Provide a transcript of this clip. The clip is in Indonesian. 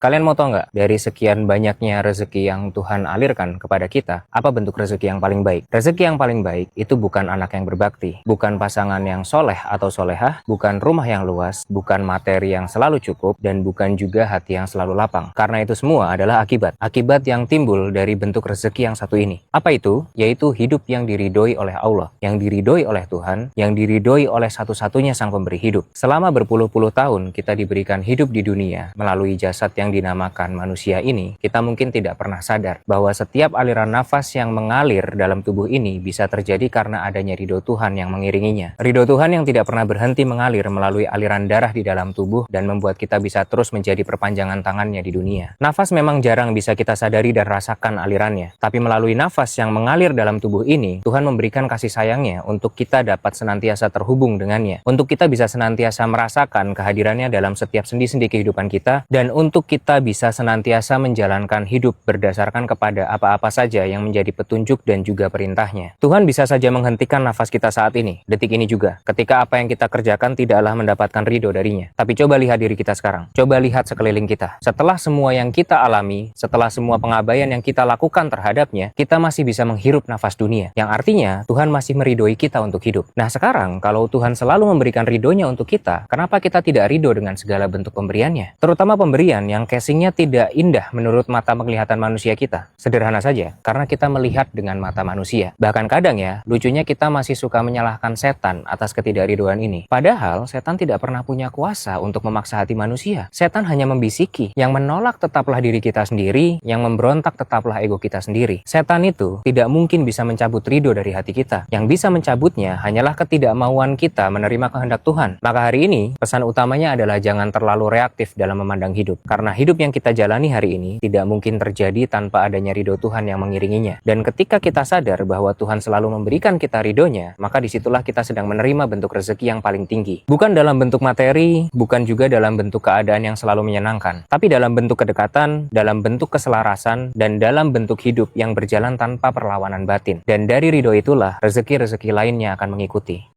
Kalian mau tahu nggak, dari sekian banyaknya rezeki yang Tuhan alirkan kepada kita, apa bentuk rezeki yang paling baik? Rezeki yang paling baik itu bukan anak yang berbakti, bukan pasangan yang soleh atau solehah, bukan rumah yang luas, bukan materi yang selalu cukup, dan bukan juga hati yang selalu lapang. Karena itu semua adalah akibat. Akibat yang timbul dari bentuk rezeki yang satu ini. Apa itu? Yaitu hidup yang diridhoi oleh Allah, yang diridhoi oleh Tuhan, yang diridhoi oleh satu-satunya Sang Pemberi hidup. Selama berpuluh-puluh tahun kita diberikan hidup di dunia melalui jasad yang dinamakan manusia ini, kita mungkin tidak pernah sadar bahwa setiap aliran nafas yang mengalir dalam tubuh ini bisa terjadi karena adanya ridho Tuhan yang mengiringinya. Ridho Tuhan yang tidak pernah berhenti mengalir melalui aliran darah di dalam tubuh dan membuat kita bisa terus menjadi perpanjangan tangannya di dunia. Nafas memang jarang bisa kita sadari dan rasakan alirannya, tapi melalui nafas yang mengalir dalam tubuh ini, Tuhan memberikan kasih sayangnya untuk kita dapat senantiasa terhubung dengannya, untuk kita bisa senantiasa merasakan kehadirannya dalam setiap sendi-sendi kehidupan kita, dan untuk kita bisa senantiasa menjalankan hidup berdasarkan kepada apa-apa saja yang menjadi petunjuk dan juga perintahnya. Tuhan bisa saja menghentikan nafas kita saat ini, detik ini juga, ketika apa yang kita kerjakan tidaklah mendapatkan ridho darinya. Tapi coba lihat diri kita sekarang, coba lihat sekeliling kita. Setelah semua yang kita alami, setelah semua pengabaian yang kita lakukan terhadapnya, kita masih bisa menghirup nafas dunia, yang artinya Tuhan masih meridhoi kita untuk hidup. Nah sekarang, kalau Tuhan selalu memberikan ridhonya untuk kita, kenapa kita tidak ridho dengan segala bentuk pemberiannya? Terutama pemberian yang casingnya tidak indah menurut mata penglihatan manusia kita. Sederhana saja, karena kita melihat dengan mata manusia. Bahkan kadang ya, lucunya kita masih suka menyalahkan setan atas ketidakridhoan ini. Padahal setan tidak pernah punya kuasa untuk memaksa hati manusia. Setan hanya membisiki, yang menolak tetaplah diri kita sendiri, yang memberontak tetaplah ego kita sendiri. Setan itu tidak mungkin bisa mencabut ridho dari hati kita. Yang bisa mencabutnya hanyalah ketidakmauan kita menerima kehendak Tuhan. Maka hari ini, pesan utamanya adalah jangan terlalu reaktif dalam memandang hidup. Karena hidup yang kita jalani hari ini tidak mungkin terjadi tanpa adanya ridho Tuhan yang mengiringinya. Dan ketika kita sadar bahwa Tuhan selalu memberikan kita ridhonya, maka disitulah kita sedang menerima bentuk rezeki yang paling tinggi. Bukan dalam bentuk materi, bukan juga dalam bentuk keadaan yang selalu menyenangkan, tapi dalam bentuk kedekatan, dalam bentuk keselarasan, dan dalam bentuk hidup yang berjalan tanpa perlawanan batin. Dan dari ridho itulah rezeki-rezeki lainnya akan mengikuti.